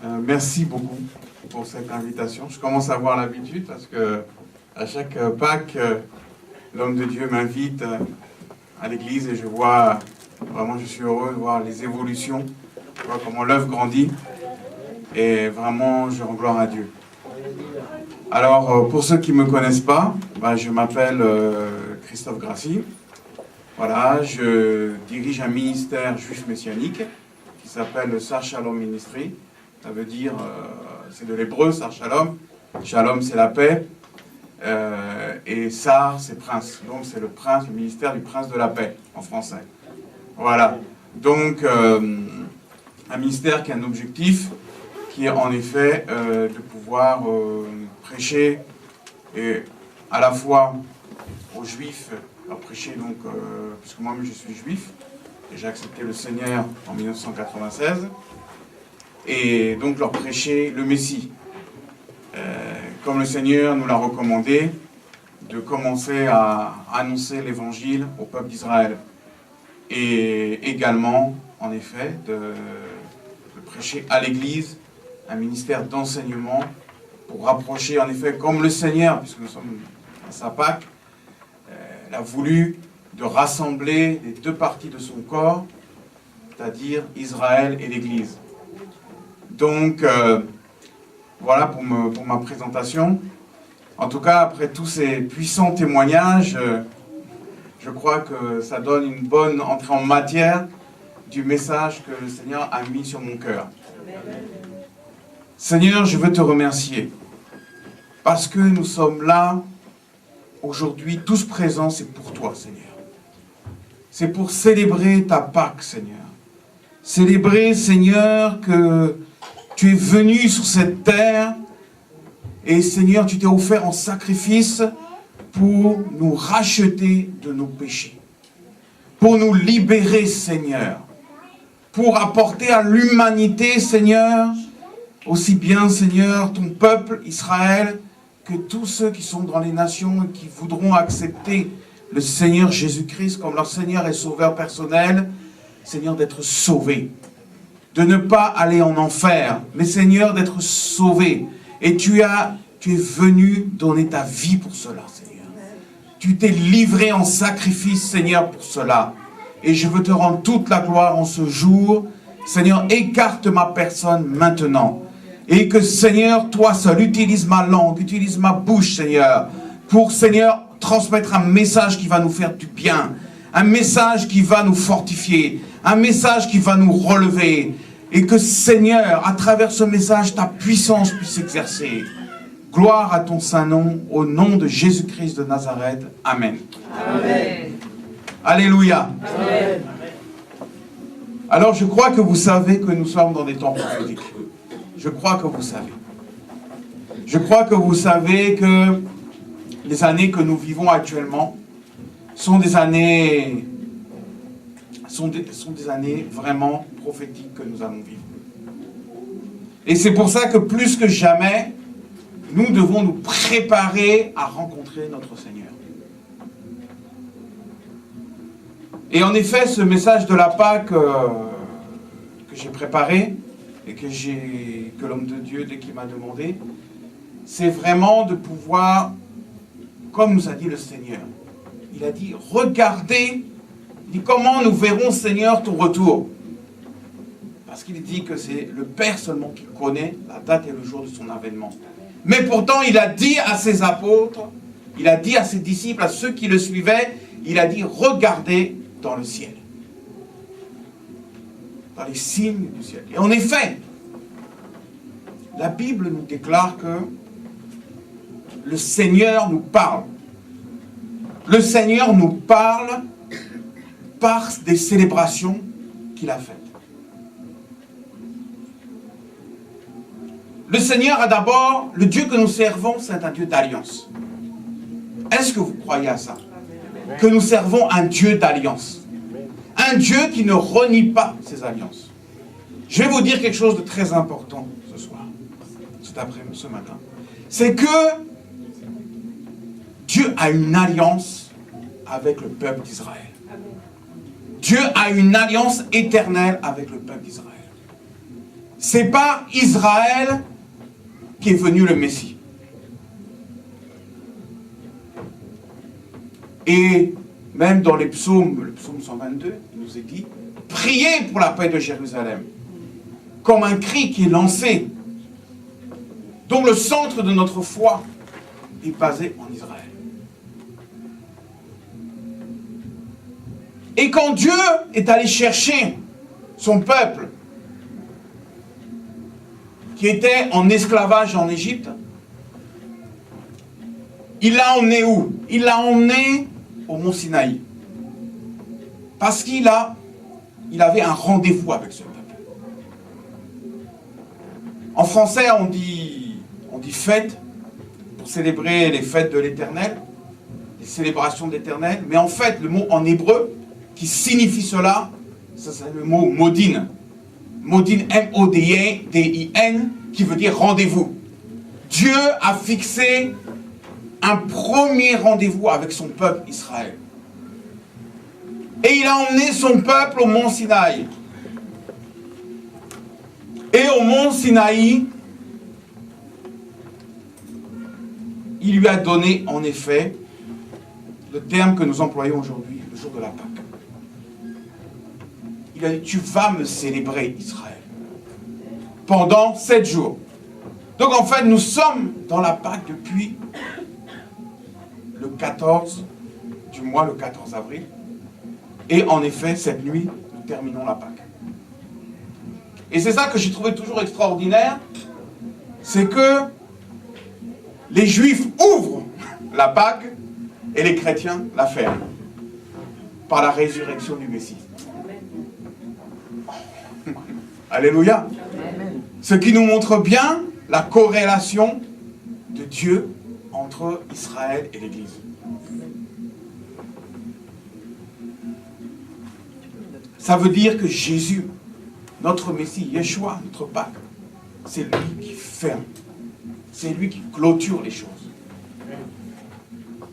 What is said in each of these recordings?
Merci beaucoup pour cette invitation. Je commence à avoir l'habitude parce que à chaque Pâques, l'homme de Dieu m'invite à l'église et je vois, vraiment je suis heureux de voir les évolutions, je vois comment l'œuvre grandit et vraiment je rends gloire à Dieu. Alors pour ceux qui ne me connaissent pas, je m'appelle Christophe Grassi. Voilà, je dirige un ministère juif messianique qui s'appelle Sar Shalom Ministry. Ça veut dire, c'est de l'hébreu, Sar Shalom. Shalom, c'est la paix. Et Sar, c'est prince. Donc, c'est le prince, le ministère du prince de la paix, en français. Voilà. Donc, un ministère qui a un objectif, qui est en effet de pouvoir prêcher, et à la fois aux Juifs, leur prêcher, donc, puisque moi-même je suis juif, et j'ai accepté le Seigneur en 1996, et donc leur prêcher le Messie. Comme le Seigneur nous l'a recommandé, de commencer à annoncer l'Évangile au peuple d'Israël. Et également, en effet, de prêcher à l'Église, un ministère d'enseignement, pour rapprocher, en effet, comme le Seigneur, puisque nous sommes à sa Pâque, il a voulu de rassembler les deux parties de son corps, c'est-à-dire Israël et l'Église. Donc, voilà pour ma présentation. En tout cas, après tous ces puissants témoignages, je crois que ça donne une bonne entrée en matière du message que le Seigneur a mis sur mon cœur. Seigneur, je veux te remercier parce que nous sommes là aujourd'hui, tous présents, c'est pour toi, Seigneur. C'est pour célébrer ta Pâque, Seigneur. Célébrer, Seigneur, que tu es venu sur cette terre et, Seigneur, tu t'es offert en sacrifice pour nous racheter de nos péchés, pour nous libérer, Seigneur, pour apporter à l'humanité, Seigneur, aussi bien, Seigneur, ton peuple, Israël, que tous ceux qui sont dans les nations et qui voudront accepter le Seigneur Jésus-Christ comme leur Seigneur et Sauveur personnel, Seigneur, d'être sauvés, de ne pas aller en enfer, mais Seigneur, d'être sauvés. Et tu es venu donner ta vie pour cela, Seigneur. Tu t'es livré en sacrifice, Seigneur, pour cela. Et je veux te rendre toute la gloire en ce jour. Seigneur, écarte ma personne maintenant. Et que, Seigneur, toi seul, utilise ma langue, utilise ma bouche, Seigneur, pour, Seigneur, transmettre un message qui va nous faire du bien, un message qui va nous fortifier, un message qui va nous relever. Et que, Seigneur, à travers ce message, ta puissance puisse s'exercer. Gloire à ton saint nom, au nom de Jésus-Christ de Nazareth. Amen. Amen. Alléluia. Amen. Alors, je crois que vous savez que nous sommes dans des temps prophétiques. Je crois que vous savez. Je crois que vous savez que les années que nous vivons actuellement sont des années vraiment prophétiques que nous allons vivre. Et c'est pour ça que plus que jamais, nous devons nous préparer à rencontrer notre Seigneur. Et en effet, ce message de la Pâque que j'ai préparé, et que l'homme de Dieu, dès qu'il m'a demandé, c'est vraiment de pouvoir, comme nous a dit le Seigneur, il a dit, regardez, il dit, comment nous verrons, Seigneur, ton retour. Parce qu'il dit que c'est le Père seulement qui connaît la date et le jour de son avènement. Mais pourtant, il a dit à ses apôtres, il a dit à ses disciples, à ceux qui le suivaient, il a dit, regardez dans le ciel. Dans les signes du ciel. Et en effet, la Bible nous déclare que le Seigneur nous parle. Le Seigneur nous parle par des célébrations qu'il a faites. Le Seigneur a d'abord, le Dieu que nous servons, c'est un Dieu d'alliance. Est-ce que vous croyez à ça? Que nous servons un Dieu d'alliance. Un Dieu qui ne renie pas ses alliances. Je vais vous dire quelque chose de très important ce soir, ce matin. C'est que Dieu a une alliance avec le peuple d'Israël. Dieu a une alliance éternelle avec le peuple d'Israël. c'est par Israël qu'est venu le Messie. Et même dans les psaumes, le psaume 122, il nous est dit, priez pour la paix de Jérusalem, comme un cri qui est lancé, dont le centre de notre foi est basé en Israël. Et quand Dieu est allé chercher son peuple, qui était en esclavage en Égypte, il l'a emmené où? Il l'a emmené au mont Sinaï. Parce qu'il avait un rendez-vous avec ce peuple. En français, on dit fête, pour célébrer les fêtes de l'Éternel, les célébrations de l'Éternel, mais en fait, le mot en hébreu, qui signifie cela, ça c'est le mot modin. Modin, M-O-D-I-N, qui veut dire rendez-vous. Dieu a fixé un premier rendez-vous avec son peuple Israël. Et il a emmené son peuple au mont Sinaï. Et au mont Sinaï, il lui a donné en effet le terme que nous employons aujourd'hui, le jour de la Pâque. Il a dit, tu vas me célébrer, Israël, pendant 7 jours. Donc en fait, nous sommes dans la Pâque depuis le 14 du mois, le 14 avril. Et en effet, cette nuit, nous terminons la Pâque. Et c'est ça que j'ai trouvé toujours extraordinaire, c'est que les Juifs ouvrent la Pâque et les chrétiens la ferment par la résurrection du Messie. Alléluia. Ce qui nous montre bien la corrélation de Dieu entre Israël et l'Église. Ça veut dire que Jésus, notre Messie, Yeshua, notre Pâque, c'est lui qui ferme. C'est lui qui clôture les choses.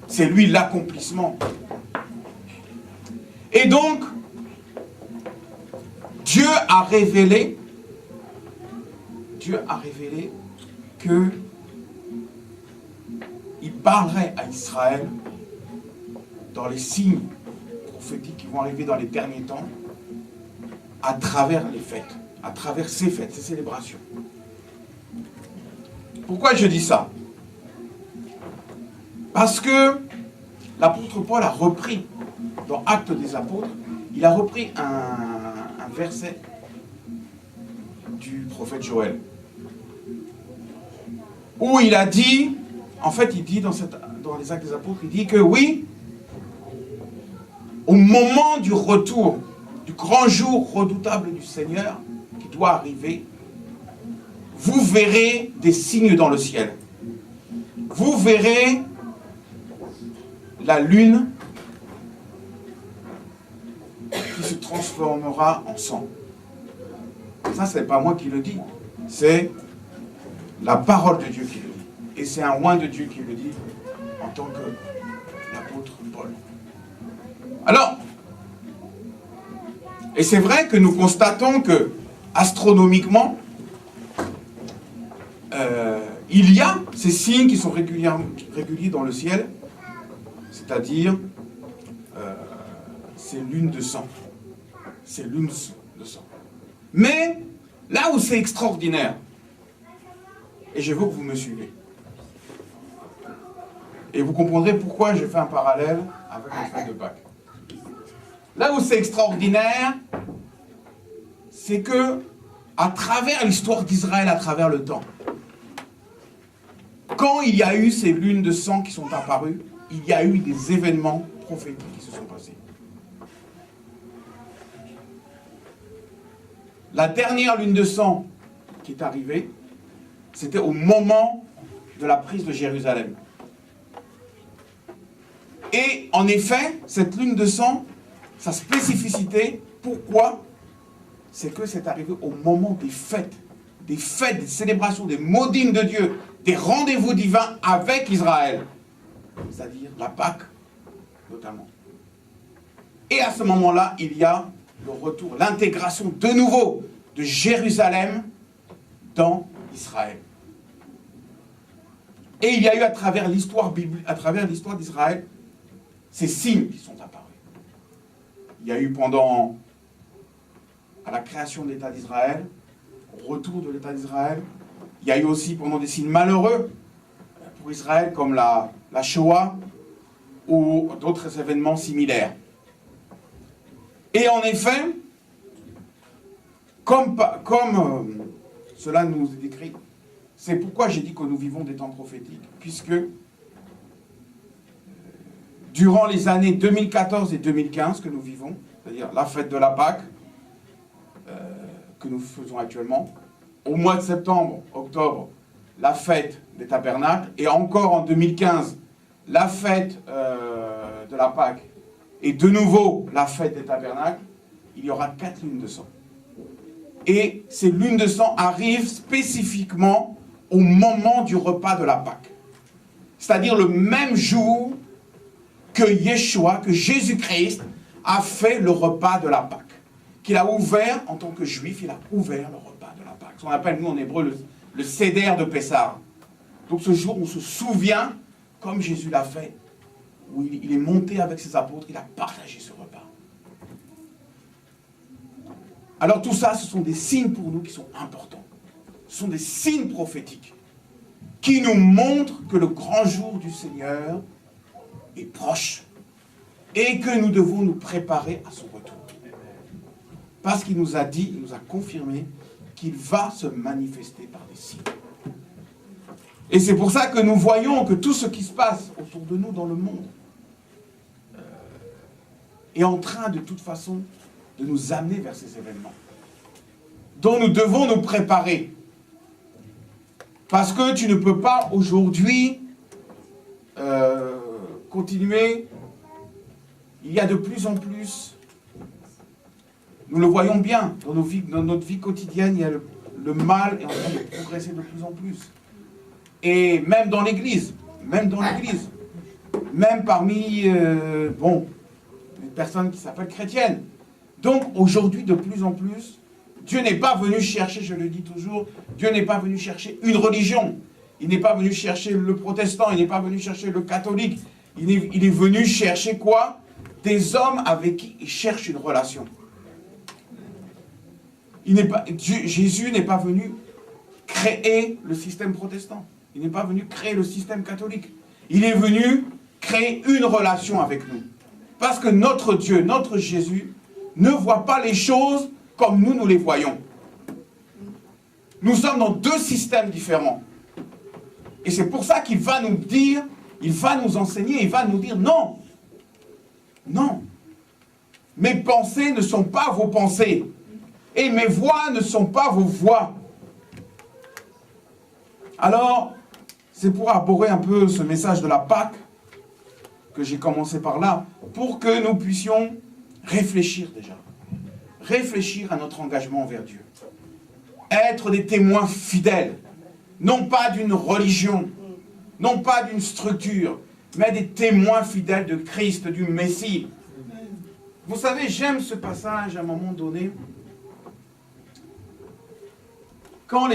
C'est lui l'accomplissement. Et donc, Dieu a révélé que il parlerait à Israël dans les signes prophétiques qui vont arriver dans les derniers temps à travers les fêtes, à travers ces fêtes, ces célébrations. Pourquoi je dis ça? Parce que l'apôtre Paul a repris, dans Actes des Apôtres, il a repris un verset du prophète Joël, où il a dit, en fait il dit dans les Actes des Apôtres, il dit que oui, au moment du retour, du grand jour redoutable du Seigneur, qui doit arriver, vous verrez des signes dans le ciel. Vous verrez la lune qui se transformera en sang. Ça, ce n'est pas moi qui le dis. C'est la parole de Dieu qui le dit. Et c'est un oint de Dieu qui le dit en tant que l'apôtre Paul. Alors, et c'est vrai que nous constatons que, astronomiquement, il y a ces signes qui sont réguliers dans le ciel, c'est-à-dire ces lunes de sang. Ces lunes de sang. Mais, là où c'est extraordinaire, et je veux que vous me suivez, et vous comprendrez pourquoi j'ai fait un parallèle avec la fête de Pâques. Là où c'est extraordinaire, c'est que, à travers l'histoire d'Israël, à travers le temps, quand il y a eu ces lunes de sang qui sont apparues, il y a eu des événements prophétiques qui se sont passés. La dernière lune de sang qui est arrivée, c'était au moment de la prise de Jérusalem. Et en effet, cette lune de sang, sa spécificité, pourquoi? C'est que c'est arrivé au moment des fêtes, des célébrations, des modines de Dieu, des rendez-vous divins avec Israël, c'est-à-dire la Pâque, notamment. Et à ce moment-là, il y a le retour, l'intégration de nouveau de Jérusalem dans Israël. Et il y a eu à travers l'histoire d'Israël, ces signes qui sont apparus. Il y a eu à la création de l'État d'Israël, au retour de l'État d'Israël, il y a eu aussi pendant des signes malheureux pour Israël, comme la Shoah ou d'autres événements similaires. Et en effet, comme cela nous est décrit, c'est pourquoi j'ai dit que nous vivons des temps prophétiques, puisque durant les années 2014 et 2015 que nous vivons, c'est-à-dire la fête de la Pâque, que nous faisons actuellement, au mois de septembre, octobre, la fête des tabernacles, et encore en 2015, la fête de la Pâque, et de nouveau la fête des tabernacles, il y aura 4 lunes de sang. Et ces lunes de sang arrivent spécifiquement au moment du repas de la Pâque. C'est-à-dire le même jour que Yeshua, que Jésus-Christ a fait le repas de la Pâque. Qu'il a ouvert, en tant que juif, il a ouvert le repas de la Pâque. Ce qu'on appelle, nous, en hébreu, le Seder de Pessah. Donc ce jour, on se souvient, comme Jésus l'a fait, où il est monté avec ses apôtres, il a partagé ce repas. Alors tout ça, ce sont des signes pour nous qui sont importants. Ce sont des signes prophétiques qui nous montrent que le grand jour du Seigneur est proche et que nous devons nous préparer à son retour. Parce qu'il nous a dit, il nous a confirmé qu'il va se manifester par des signes. Et c'est pour ça que nous voyons que tout ce qui se passe autour de nous dans le monde est en train de toute façon de nous amener vers ces événements dont nous devons nous préparer. Parce que tu ne peux pas aujourd'hui continuer. Il y a de plus en plus, nous le voyons bien, dans notre vie quotidienne, il y a le mal est en train de progresser de plus en plus. Et même dans l'Église, même parmi, les personnes qui s'appellent chrétiennes. Donc aujourd'hui, de plus en plus, Dieu n'est pas venu chercher, je le dis toujours, Dieu n'est pas venu chercher une religion. Il n'est pas venu chercher le protestant, il n'est pas venu chercher le catholique. Il est venu chercher quoi? Des hommes avec qui il cherche une relation. Jésus n'est pas venu créer le système protestant. Il n'est pas venu créer le système catholique. Il est venu créer une relation avec nous. Parce que notre Dieu, notre Jésus, ne voit pas les choses comme nous les voyons. Nous sommes dans 2 systèmes différents. Et c'est pour ça qu'il va nous dire, il va nous enseigner, il va nous dire non. Non. Mes pensées ne sont pas vos pensées. Et mes voix ne sont pas vos voix. Alors, c'est pour aborder un peu ce message de la Pâque, que j'ai commencé par là, pour que nous puissions réfléchir déjà. Réfléchir à notre engagement envers Dieu. Être des témoins fidèles, non pas d'une religion, non pas d'une structure, mais des témoins fidèles de Christ, du Messie. Vous savez, j'aime ce passage à un moment donné. Quand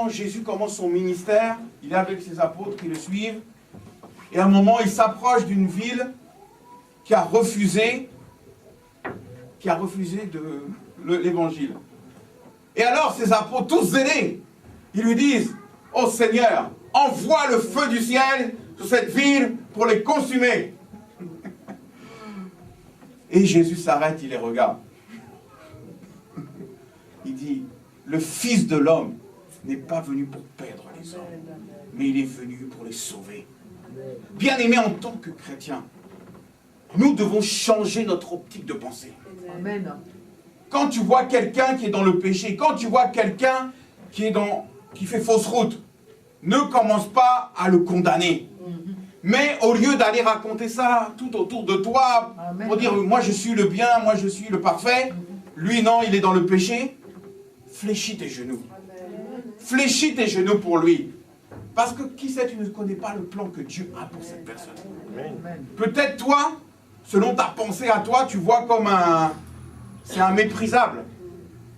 Jésus commence son ministère, il est avec ses apôtres qui le suivent, et à un moment, il s'approche d'une ville qui a refusé l'évangile. Et alors, ses apôtres, tous zélés, ils lui disent, « Oh Seigneur, envoie le feu du ciel sur cette ville pour les consumer. » Et Jésus s'arrête, il les regarde. Il dit, le Fils de l'homme n'est pas venu pour perdre les hommes, mais il est venu pour les sauver. Bien-aimés, en tant que chrétiens, nous devons changer notre optique de pensée. Amen. Quand tu vois quelqu'un qui est dans le péché, quand tu vois quelqu'un qui fait fausse route, ne commence pas à le condamner. Mais au lieu d'aller raconter ça tout autour de toi, pour dire moi je suis le bien, moi je suis le parfait, lui non, il est dans le péché, fléchis tes genoux. Fléchis tes genoux pour lui. Parce que qui sait, tu ne connais pas le plan que Dieu a pour cette personne. Peut-être toi, selon ta pensée à toi, tu vois comme c'est un méprisable.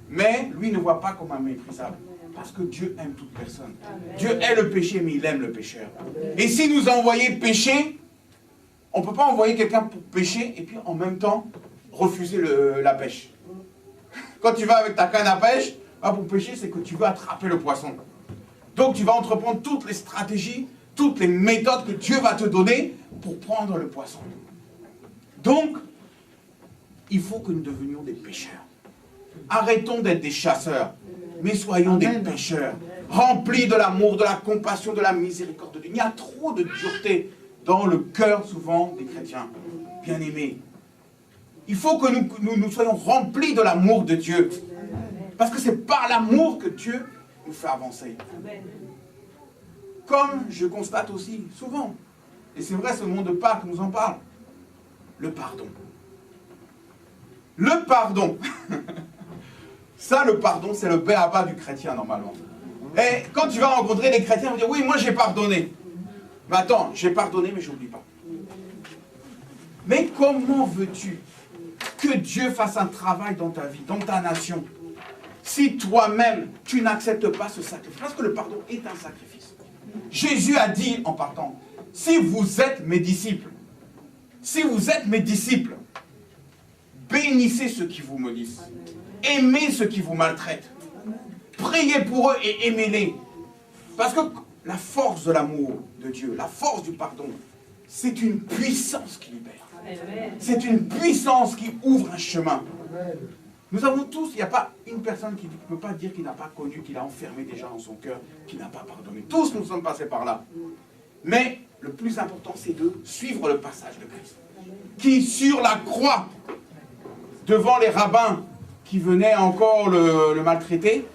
Mais lui ne voit pas comme un méprisable. Parce que Dieu aime toute personne. Dieu hait le péché, mais il aime le pécheur. Et s'il nous a envoyé pécher, on ne peut pas envoyer quelqu'un pour pécher et puis en même temps refuser la pêche. Quand tu vas avec ta canne à pêche, pour pêcher, c'est que tu veux attraper le poisson. Donc tu vas entreprendre toutes les stratégies, toutes les méthodes que Dieu va te donner pour prendre le poisson. Donc, il faut que nous devenions des pêcheurs. Arrêtons d'être des chasseurs, mais soyons des pêcheurs, remplis de l'amour, de la compassion, de la miséricorde de Dieu. Il y a trop de dureté dans le cœur souvent des chrétiens, bien-aimés. Il faut que nous soyons remplis de l'amour de Dieu. Parce que c'est par l'amour que Dieu nous fait avancer. Comme je constate aussi souvent, et c'est vrai, ce monde de Pâques nous en parle, le pardon. Le pardon. Ça, le pardon, c'est le b.a.-ba du chrétien, normalement. Et quand tu vas rencontrer des chrétiens, ils vont dire, oui, moi j'ai pardonné. Mais attends, j'ai pardonné, mais j'oublie pas. Mais comment veux-tu que Dieu fasse un travail dans ta vie, dans ta nation, si toi-même, tu n'acceptes pas ce sacrifice? Parce que le pardon est un sacrifice. Jésus a dit en partant, si vous êtes mes disciples, bénissez ceux qui vous maudissent, aimez ceux qui vous maltraitent, priez pour eux et aimez-les. Parce que la force de l'amour de Dieu, la force du pardon, c'est une puissance qui libère. C'est une puissance qui ouvre un chemin. Nous avons tous, il n'y a pas une personne qui ne peut pas dire qu'il n'a pas connu, qu'il a enfermé des gens dans son cœur, qu'il n'a pas pardonné. Tous nous sommes passés par là. Mais le plus important, c'est de suivre le passage de Christ. Qui, sur la croix, devant les rabbins qui venaient encore le maltraiter,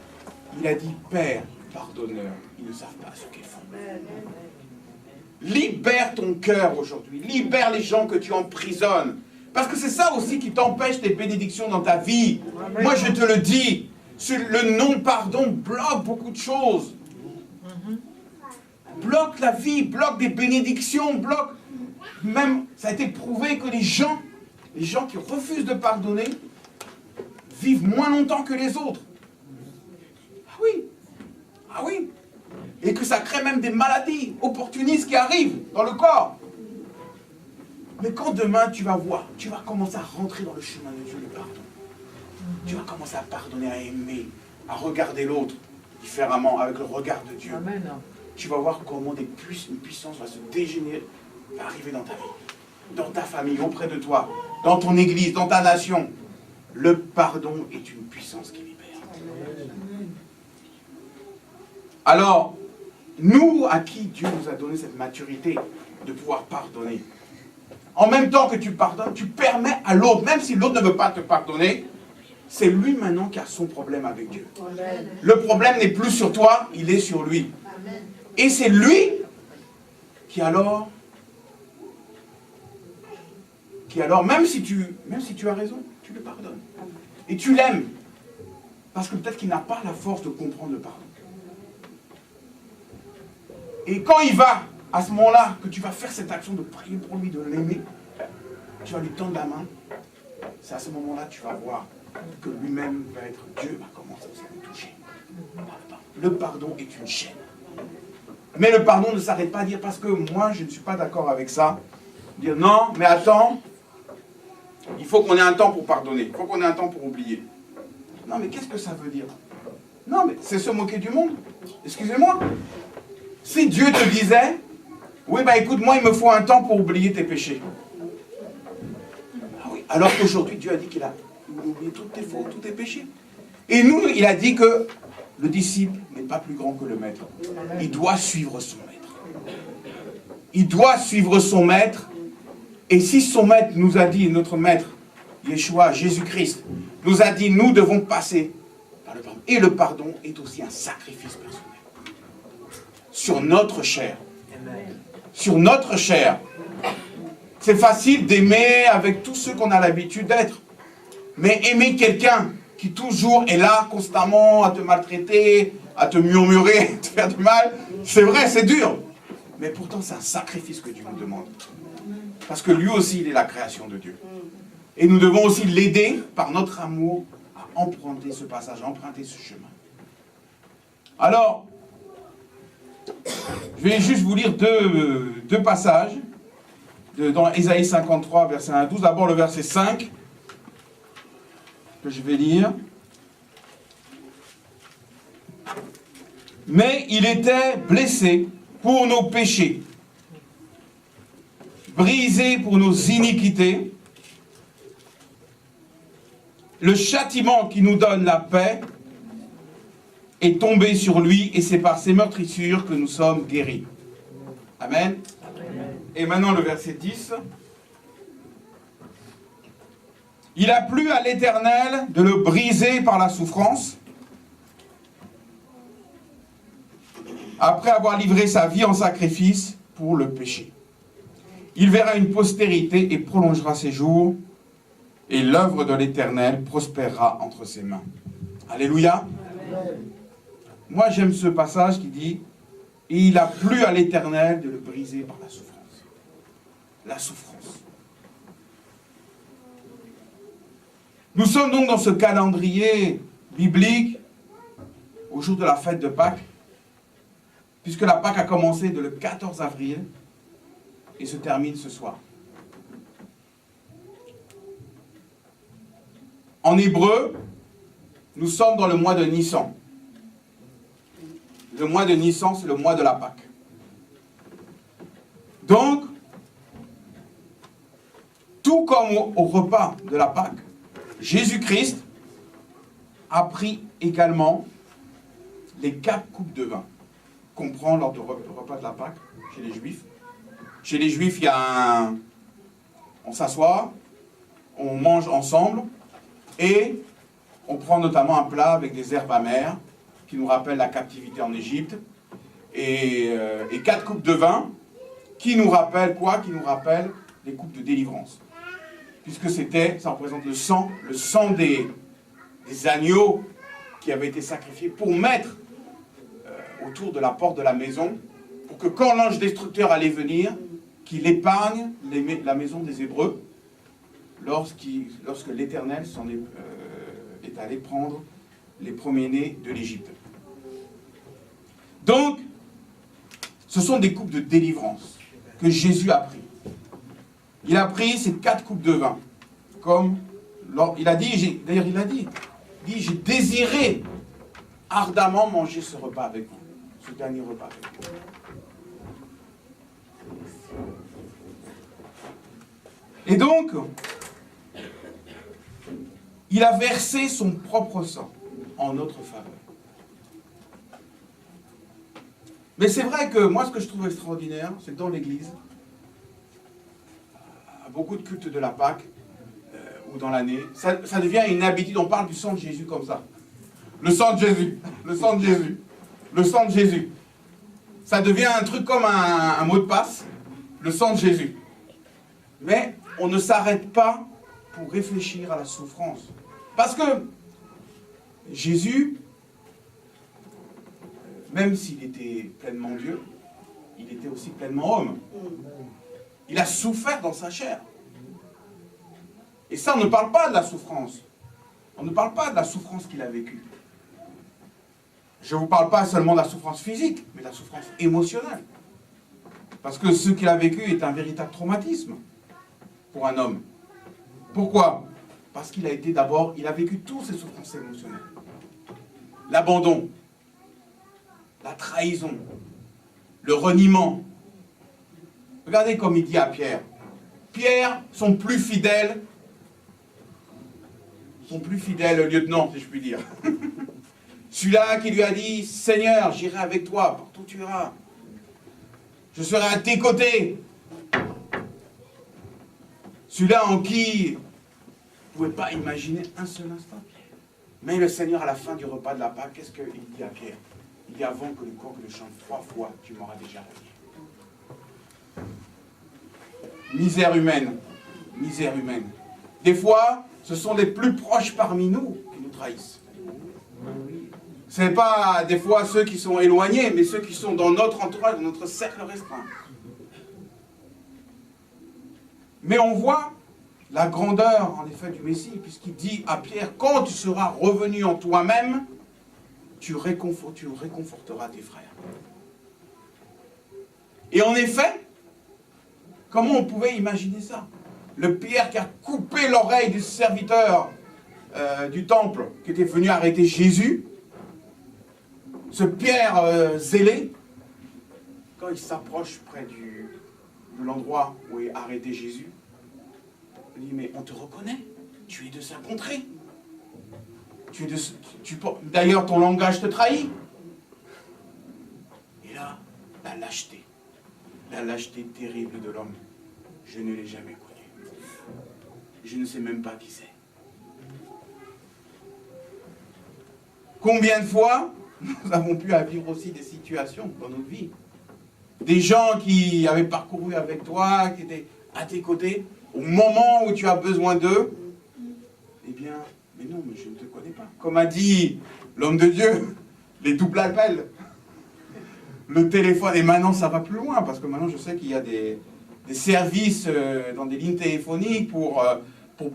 il a dit, Père, pardonne-leur, ils ne savent pas ce qu'ils font. Libère ton cœur aujourd'hui, libère les gens que tu emprisonnes. Parce que c'est ça aussi qui t'empêche des bénédictions dans ta vie. Amen. Moi, je te le dis, le non-pardon bloque beaucoup de choses. Bloque la vie, bloque des bénédictions, bloque... Même, ça a été prouvé que les gens qui refusent de pardonner, vivent moins longtemps que les autres. Ah oui. Ah oui. Et que ça crée même des maladies opportunistes qui arrivent dans le corps. Mais quand demain tu vas voir, tu vas commencer à rentrer dans le chemin de Dieu, le pardon. Tu vas commencer à pardonner, à aimer, à regarder l'autre différemment, avec le regard de Dieu. Amen. Tu vas voir comment une puissance va se dégénérer, va arriver dans ta vie, dans ta famille, auprès de toi, dans ton église, dans ta nation. Le pardon est une puissance qui libère. Amen. Alors, nous, à qui Dieu nous a donné cette maturité de pouvoir pardonner, en même temps que tu pardonnes, tu permets à l'autre, même si l'autre ne veut pas te pardonner, c'est lui maintenant qui a son problème avec Dieu. Amen. Le problème n'est plus sur toi, il est sur lui. Amen. Et c'est lui qui alors, même si tu as raison, tu le pardonnes. Et tu l'aimes. Parce que peut-être qu'il n'a pas la force de comprendre le pardon. Et quand il va, à ce moment-là, que tu vas faire cette action de prier pour lui, de l'aimer, tu vas lui tendre la main, c'est à ce moment-là que tu vas voir que lui-même va être, Dieu va commencer à le toucher. Le pardon est une chaîne. Mais le pardon ne s'arrête pas à dire, parce que moi je ne suis pas d'accord avec ça, dire non, mais attends, il faut qu'on ait un temps pour pardonner, il faut qu'on ait un temps pour oublier. Non, mais qu'est-ce que ça veut dire? Non, mais c'est se moquer du monde. Excusez-moi. Si Dieu te disait, oui, écoute, moi, il me faut un temps pour oublier tes péchés. Ah oui, alors qu'aujourd'hui, Dieu a dit qu'il a oublié tous tes fautes, tous tes péchés. Et nous, il a dit que le disciple n'est pas plus grand que le maître. Il doit suivre son maître. Il doit suivre son maître. Et si son maître nous a dit, notre maître, Yeshua, Jésus-Christ, nous a dit, nous devons passer par le pardon. Et le pardon est aussi un sacrifice personnel. Sur notre chair. Sur notre chair. C'est facile d'aimer avec tous ceux qu'on a l'habitude d'être. Mais aimer quelqu'un qui toujours est là, constamment, à te maltraiter, à te murmurer, à te faire du mal, c'est vrai, c'est dur. Mais pourtant, c'est un sacrifice que Dieu nous demande. Parce que lui aussi, il est la création de Dieu. Et nous devons aussi l'aider, par notre amour, à emprunter ce passage, à emprunter ce chemin. Alors, je vais juste vous lire deux passages dans Ésaïe 53, verset 1 à 12. D'abord le verset 5, que je vais lire. Mais il était blessé pour nos péchés, brisé pour nos iniquités. Le châtiment qui nous donne la paix est tombé sur lui, et c'est par ses meurtrissures que nous sommes guéris. Amen. Amen. Et maintenant le verset 10. Il a plu à l'Éternel de le briser par la souffrance, après avoir livré sa vie en sacrifice pour le péché. Il verra une postérité et prolongera ses jours, et l'œuvre de l'Éternel prospérera entre ses mains. Alléluia. Amen. Moi, j'aime ce passage qui dit « Et il a plu à l'Éternel de le briser par la souffrance. » La souffrance. Nous sommes donc dans ce calendrier biblique au jour de la fête de Pâques, puisque la Pâques a commencé le 14 avril et se termine ce soir. En hébreu, nous sommes dans le mois de Nissan. Le mois de Nissan, c'est le mois de la Pâque. Donc, tout comme au repas de la Pâque, Jésus-Christ a pris également les 4 coupes de vin qu'on prend lors du repas de la Pâque chez les Juifs. Chez les Juifs, il y a on s'assoit, on mange ensemble, et on prend notamment un plat avec des herbes amères qui nous rappellent la captivité en Égypte, et 4 coupes de vin qui nous rappellent quoi? Qui nous rappellent les coupes de délivrance. Puisque ça représente le sang des agneaux qui avaient été sacrifiés pour mettre autour de la porte de la maison, pour que quand l'ange destructeur allait venir, qu'il épargne la maison des Hébreux, lorsque l'Éternel est allé prendre les premiers-nés de l'Égypte. Donc, ce sont des coupes de délivrance que Jésus a pris. Il a pris ces 4 coupes de vin. Comme il a dit, j'ai désiré ardemment manger ce repas avec vous, ce dernier repas avec vous. Et donc, il a versé son propre sang en notre faveur. Mais c'est vrai que moi, ce que je trouve extraordinaire, c'est que dans l'Église, à beaucoup de cultes de la Pâque, ou dans l'année, ça devient une habitude. On parle du sang de Jésus comme ça. Le sang de Jésus, le sang de Jésus, le sang de Jésus. Ça devient un truc comme un mot de passe, le sang de Jésus. Mais on ne s'arrête pas pour réfléchir à la souffrance. Parce que Jésus, même s'il était pleinement Dieu, il était aussi pleinement homme. Il a souffert dans sa chair. Et ça, on ne parle pas de la souffrance. On ne parle pas de la souffrance qu'il a vécue. Je ne vous parle pas seulement de la souffrance physique, mais de la souffrance émotionnelle. Parce que ce qu'il a vécu est un véritable traumatisme pour un homme. Pourquoi? Parce qu'il a vécu toutes ces souffrances émotionnelles. L'abandon, la trahison, le reniement. Regardez comme il dit à Pierre. Pierre, son plus fidèle lieutenant, si je puis dire. Celui-là qui lui a dit, Seigneur, j'irai avec toi, partout où tu iras. Je serai à tes côtés. Celui-là en qui vous ne pouvez pas imaginer un seul instant. Mais le Seigneur, à la fin du repas de la Pâque, qu'est-ce qu'il dit à Pierre? Il dit, avant que le coq ne chante 3 fois, tu m'auras déjà renié. Misère humaine. Misère humaine. Des fois, ce sont les plus proches parmi nous qui nous trahissent. Ce n'est pas des fois ceux qui sont éloignés, mais ceux qui sont dans notre entourage, dans notre cercle restreint. Mais on voit la grandeur, en effet, du Messie, puisqu'il dit à Pierre, quand tu seras revenu en toi-même, tu réconforteras tes frères. Et en effet, comment on pouvait imaginer ça? Le Pierre qui a coupé l'oreille du serviteur du temple qui était venu arrêter Jésus, ce Pierre zélé, quand il s'approche près de l'endroit où est arrêté Jésus, il dit, mais on te reconnaît, tu es de sa contrée. D'ailleurs, ton langage te trahit. Et là, la lâcheté terrible de l'homme, je ne l'ai jamais connue. Je ne sais même pas qui c'est. Combien de fois nous avons pu vivre aussi des situations dans notre vie? Des gens qui avaient parcouru avec toi, qui étaient à tes côtés, au moment où tu as besoin d'eux, eh bien, mais non, mais je ne te connais pas. Comme a dit l'homme de Dieu, les doubles appels, le téléphone, et maintenant ça va plus loin, parce que maintenant je sais qu'il y a des services dans des lignes téléphoniques pour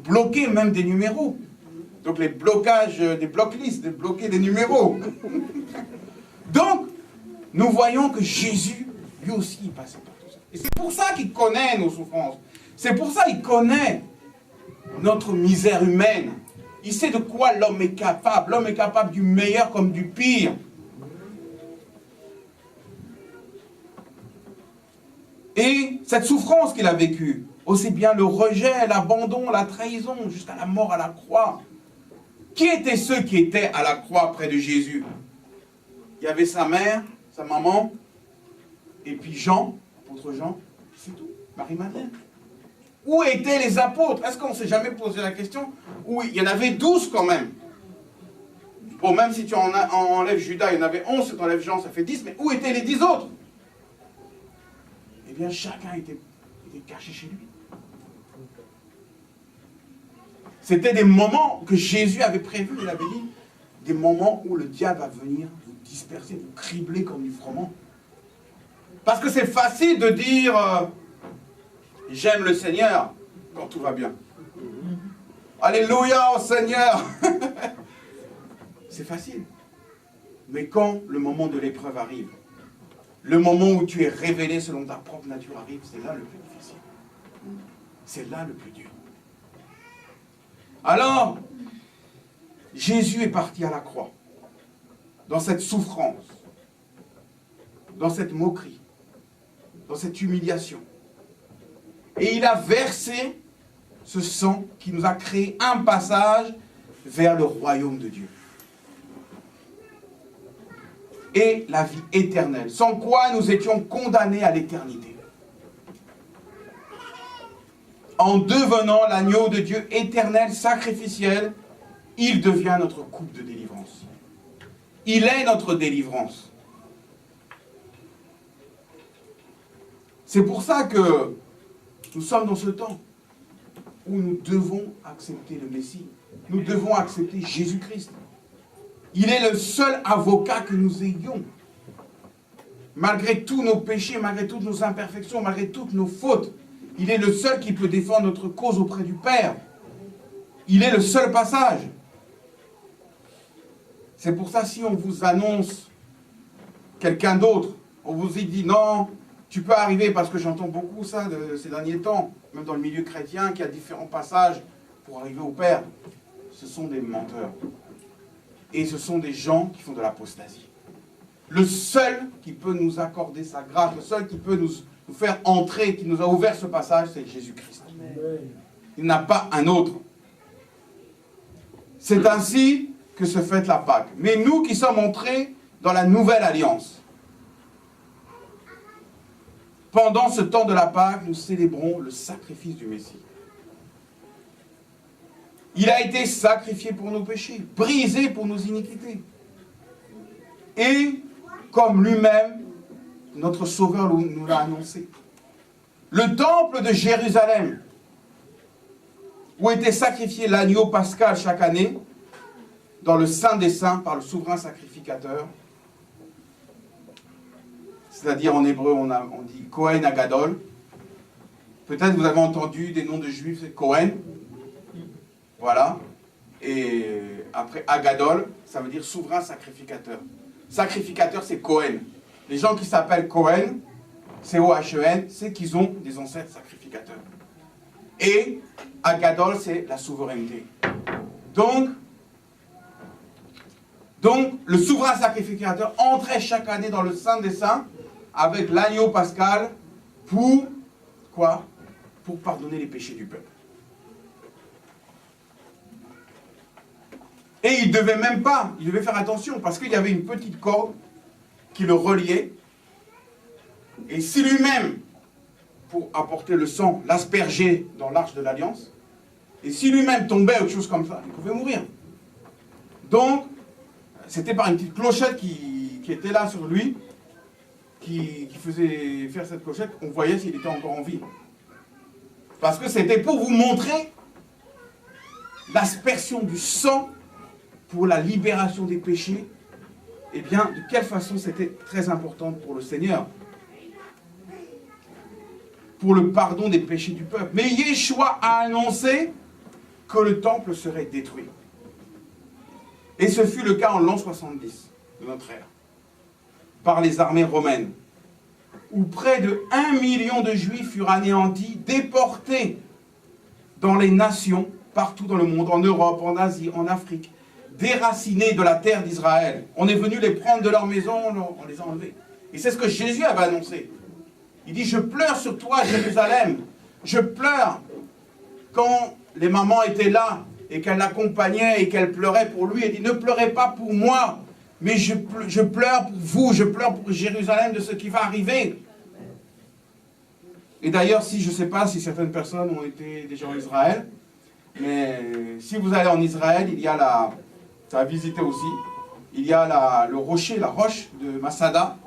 bloquer même des numéros. Donc les blocages, des blocklists, de bloquer des numéros. Donc, nous voyons que Jésus, lui aussi, il passait par tout ça. Et c'est pour ça qu'il connaît nos souffrances. C'est pour ça qu'il connaît notre misère humaine. Il sait de quoi l'homme est capable. L'homme est capable du meilleur comme du pire. Et cette souffrance qu'il a vécue, aussi bien le rejet, l'abandon, la trahison, jusqu'à la mort à la croix. Qui étaient ceux qui étaient à la croix près de Jésus? Il y avait sa mère, sa maman, et puis Jean, l'apôtre Jean, c'est tout, Marie-Madeleine. Où étaient les apôtres? Est-ce qu'on ne s'est jamais posé la question? Oui, il y en avait 12 quand même. Bon, même si tu enlèves Judas, il y en avait 11, si tu enlèves Jean, ça fait 10, mais où étaient les 10 autres? Eh bien, chacun était caché chez lui. C'était des moments que Jésus avait prévus, il avait dit, des moments où le diable va venir vous disperser, vous cribler comme du froment. Parce que c'est facile de dire j'aime le Seigneur quand tout va bien. Alléluia au Seigneur. C'est facile. Mais quand le moment de l'épreuve arrive, le moment où tu es révélé selon ta propre nature arrive, c'est là le plus difficile. C'est là le plus dur. Alors, Jésus est parti à la croix, dans cette souffrance, dans cette moquerie, dans cette humiliation. Et il a versé ce sang qui nous a créé un passage vers le royaume de Dieu. Et la vie éternelle, sans quoi nous étions condamnés à l'éternité. En devenant l'agneau de Dieu éternel, sacrificiel, il devient notre coupe de délivrance. Il est notre délivrance. C'est pour ça que nous sommes dans ce temps où nous devons accepter le Messie. Nous devons accepter Jésus-Christ. Il est le seul avocat que nous ayons. Malgré tous nos péchés, malgré toutes nos imperfections, malgré toutes nos fautes, il est le seul qui peut défendre notre cause auprès du Père. Il est le seul passage. C'est pour ça, si on vous annonce quelqu'un d'autre, on vous dit non, tu peux arriver, parce que j'entends beaucoup ça ces derniers temps, même dans le milieu chrétien, qu'il y a différents passages pour arriver au Père. Ce sont des menteurs. Et ce sont des gens qui font de l'apostasie. Le seul qui peut nous accorder sa grâce, le seul qui peut nous faire entrer, qui nous a ouvert ce passage, c'est Jésus-Christ. Il n'a pas un autre. C'est ainsi que se fait la Pâque. Mais nous qui sommes entrés dans la nouvelle alliance, pendant ce temps de la Pâque, nous célébrons le sacrifice du Messie. Il a été sacrifié pour nos péchés, brisé pour nos iniquités. Et, comme lui-même, notre Sauveur nous l'a annoncé, le temple de Jérusalem, où était sacrifié l'agneau pascal chaque année, dans le Saint des Saints, par le souverain sacrificateur, c'est-à-dire en hébreu, on dit Kohen Agadol. Peut-être vous avez entendu des noms de juifs, c'est Kohen. Voilà. Et après Agadol, ça veut dire souverain sacrificateur. Sacrificateur, c'est Cohen. Les gens qui s'appellent Cohen, C-O-H-E-N, c'est qu'ils ont des ancêtres sacrificateurs. Et Agadol, c'est la souveraineté. Donc, le souverain sacrificateur entrait chaque année dans le Saint des Saints avec l'agneau pascal pour quoi? Pour pardonner les péchés du peuple. Et il devait même pas, il devait faire attention parce qu'il y avait une petite corde qui le reliait. Et si lui-même, pour apporter le sang, l'aspergeait dans l'arche de l'Alliance, et si lui-même tombait ou quelque chose comme ça, il pouvait mourir. Donc, c'était par une petite clochette qui était là sur lui, qui faisait faire cette clochette, on voyait s'il était encore en vie. Parce que c'était pour vous montrer l'aspersion du sang pour la libération des péchés. Eh bien, de quelle façon c'était très important pour le Seigneur, pour le pardon des péchés du peuple. Mais Yeshua a annoncé que le temple serait détruit. Et ce fut le cas en l'an 70 de notre ère, par les armées romaines, où près de 1 million de Juifs furent anéantis, déportés dans les nations, partout dans le monde, en Europe, en Asie, en Afrique, déracinés de la terre d'Israël. On est venu les prendre de leur maison, on les a enlevés. Et c'est ce que Jésus avait annoncé. Il dit, je pleure sur toi, Jérusalem. Je pleure. Quand les mamans étaient là et qu'elles l'accompagnaient et qu'elles pleuraient pour lui, elle dit, ne pleurez pas pour moi, mais je pleure pour vous, je pleure pour Jérusalem de ce qui va arriver. Et d'ailleurs, si je ne sais pas si certaines personnes ont été déjà en Israël, mais si vous allez en Israël, il y a ça a visité aussi, il y a le rocher, la roche de Masada,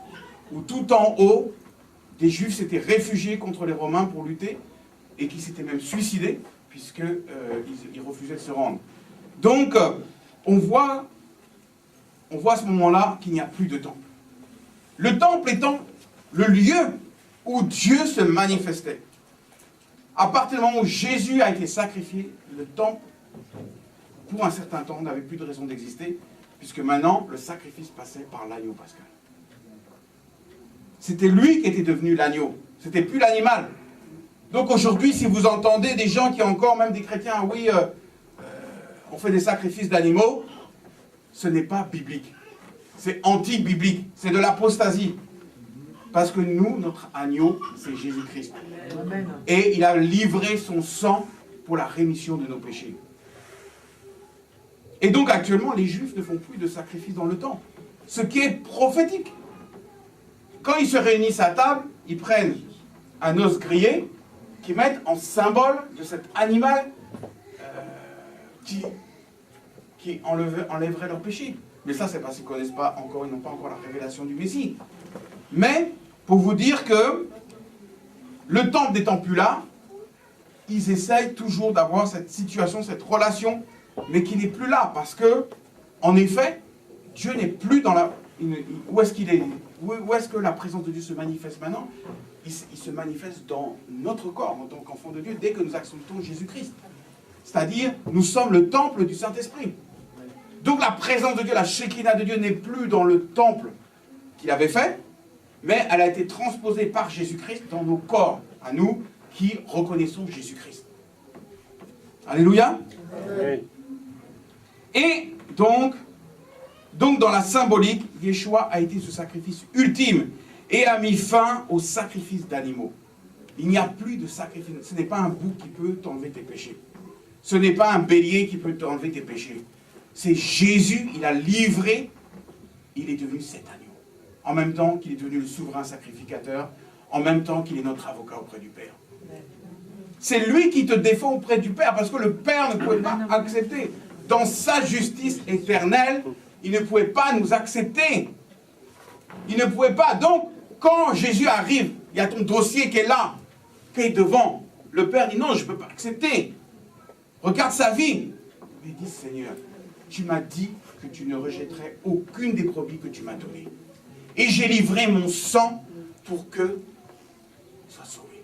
où tout en haut, des Juifs s'étaient réfugiés contre les Romains pour lutter, et qui s'étaient même suicidés, puisqu'ils refusaient de se rendre. Donc, on voit à ce moment-là qu'il n'y a plus de temple. Le temple étant le lieu où Dieu se manifestait. À partir du moment où Jésus a été sacrifié, le temple, pour un certain temps, n'avait plus de raison d'exister, puisque maintenant, le sacrifice passait par l'agneau pascal. C'était lui qui était devenu l'agneau. C'était plus l'animal. Donc aujourd'hui, si vous entendez des gens qui ont encore, même des chrétiens, oui, on fait des sacrifices d'animaux, ce n'est pas biblique. C'est anti-biblique. C'est de l'apostasie. Parce que nous, notre agneau, c'est Jésus-Christ. Et il a livré son sang pour la rémission de nos péchés. Et donc actuellement, les Juifs ne font plus de sacrifices dans le temple. Ce qui est prophétique. Quand ils se réunissent à table, ils prennent un os grillé qu'ils mettent en symbole de cet animal qui enlèverait leur péché. Mais ça, c'est parce qu'ils ne connaissent pas encore, ils n'ont pas encore la révélation du Messie. Mais, pour vous dire que le temple n'étant plus là, ils essayent toujours d'avoir cette situation, cette relation, mais qui n'est plus là. Parce que, en effet, Dieu n'est plus dans la... Où est-ce qu'il est? Où est-ce que la présence de Dieu se manifeste maintenant? Il se manifeste dans notre corps, en tant qu'enfant de Dieu, dès que nous acceptons Jésus-Christ. C'est-à-dire, nous sommes le temple du Saint-Esprit. Donc la présence de Dieu, la Shekinah de Dieu n'est plus dans le temple qu'il avait fait, mais elle a été transposée par Jésus-Christ dans nos corps, à nous qui reconnaissons Jésus-Christ. Alléluia. Oui. Et donc dans la symbolique, Yeshua a été ce sacrifice ultime et a mis fin au sacrifice d'animaux. Il n'y a plus de sacrifice. Ce n'est pas un bouc qui peut t'enlever tes péchés. Ce n'est pas un bélier qui peut t'enlever tes péchés. C'est Jésus, il a livré, il est devenu cet agneau. En même temps qu'il est devenu le souverain sacrificateur, en même temps qu'il est notre avocat auprès du Père. C'est lui qui te défend auprès du Père, parce que le Père ne pouvait pas accepter. Dans sa justice éternelle, il ne pouvait pas nous accepter. Il ne pouvait pas. Donc, quand Jésus arrive, il y a ton dossier qui est là, qui est devant. Le Père dit non, je ne peux pas accepter. Regarde sa vie. Il dit, Seigneur, tu m'as dit que tu ne rejetterais aucune des brebis que tu m'as données. Et j'ai livré mon sang pour que soit sauvé.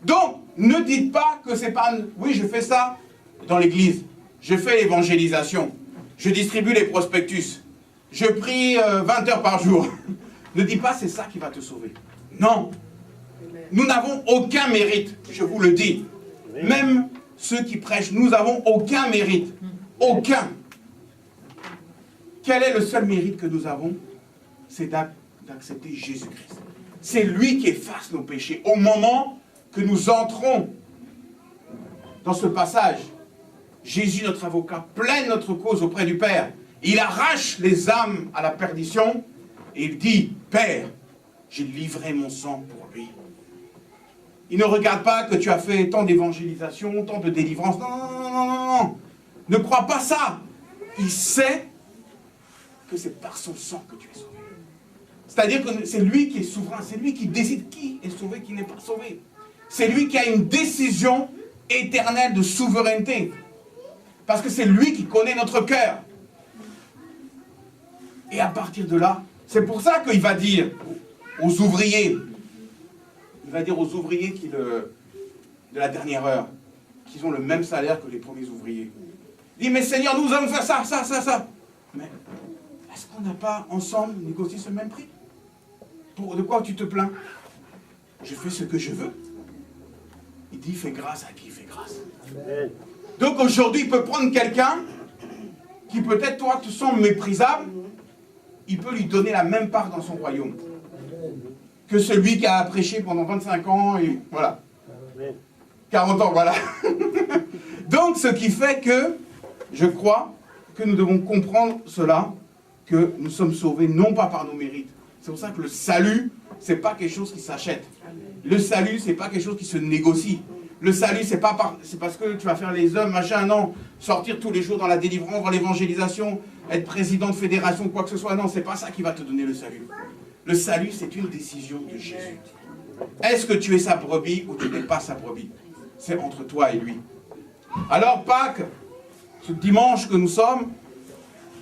Donc, ne dites pas que c'est pas... Oui, je fais ça dans l'église. Je fais l'évangélisation. je distribue les prospectus, je prie 20 heures par jour. Ne dis pas c'est ça qui va te sauver. Non. Nous n'avons aucun mérite, je vous le dis. Même ceux qui prêchent, nous n'avons aucun mérite. Aucun. Quel est le seul mérite que nous avons? C'est d'accepter Jésus-Christ. C'est lui qui efface nos péchés. Au moment que nous entrons dans ce passage, Jésus, notre avocat, plaide notre cause auprès du Père. Il arrache les âmes à la perdition et il dit, Père, j'ai livré mon sang pour lui. Il ne regarde pas que tu as fait tant d'évangélisation, tant de délivrance. Non, non, non, non, non, non. Ne crois pas ça. Il sait que c'est par son sang que tu es sauvé. C'est-à-dire que c'est lui qui est souverain, c'est lui qui décide qui est sauvé, qui n'est pas sauvé. C'est lui qui a une décision éternelle de souveraineté. Parce que c'est lui qui connaît notre cœur. Et à partir de là, c'est pour ça qu'il va dire aux ouvriers, il va dire aux ouvriers de la dernière heure, qu'ils ont le même salaire que les premiers ouvriers. Il dit, mais Seigneur, nous allons faire ça, ça, ça, ça. Mais est-ce qu'on n'a pas ensemble négocié ce même prix? De quoi tu te plains? Je fais ce que je veux. Il dit, fais grâce à qui fait grâce. Amen. Donc aujourd'hui, il peut prendre quelqu'un qui peut-être, toi, te semble méprisable, il peut lui donner la même part dans son royaume que celui qui a prêché pendant 25 ans et voilà. 40 ans, voilà. Donc, ce qui fait que, je crois que nous devons comprendre cela, que nous sommes sauvés non pas par nos mérites. C'est pour ça que le salut, ce n'est pas quelque chose qui s'achète. Le salut, ce n'est pas quelque chose qui se négocie. Le salut, c'est parce que tu vas faire les hommes, machin, non. Sortir tous les jours dans la délivrance, dans l'évangélisation, être président de fédération, quoi que ce soit. Non, c'est pas ça qui va te donner le salut. Le salut, c'est une décision de Jésus. Est-ce que tu es sa brebis ou tu n'es pas sa brebis? C'est entre toi et lui. Alors, Pâques, ce dimanche que nous sommes,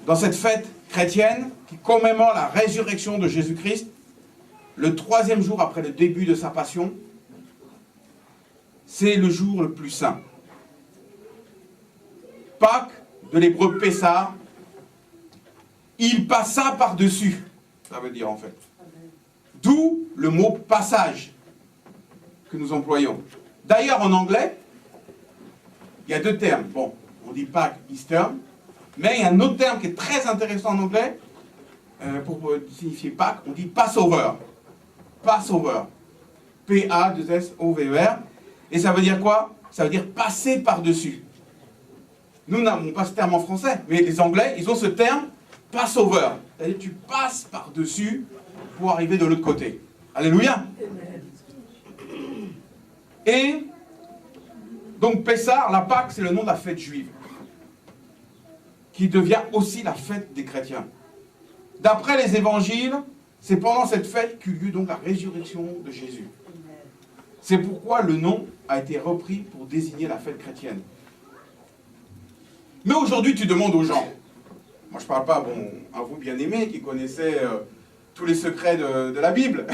dans cette fête chrétienne qui commémore la résurrection de Jésus-Christ, le 3e jour après le début de sa passion, c'est le jour le plus saint. Pâques, de l'hébreu Pessah, il passa par-dessus, ça veut dire en fait. D'où le mot passage que nous employons. D'ailleurs, en anglais, il y a 2 termes. Bon, on dit Pâques, Easter, mais il y a un autre terme qui est très intéressant en anglais, pour signifier Pâques, on dit Passover. Passover. P-A-2-S-O-V-E-R. Et ça veut dire quoi? Ça veut dire passer par-dessus. Nous n'avons pas ce terme en français, mais les Anglais, ils ont ce terme Passover. C'est-à-dire tu passes par-dessus pour arriver de l'autre côté. Alléluia. Et donc Pessah, la Pâque, c'est le nom de la fête juive, qui devient aussi la fête des chrétiens. D'après les évangiles, c'est pendant cette fête qu'eut lieu donc la résurrection de Jésus. C'est pourquoi le nom a été repris pour désigner la fête chrétienne. Mais aujourd'hui, tu demandes aux gens, moi je ne parle pas à vous bien-aimés qui connaissez tous les secrets de la Bible,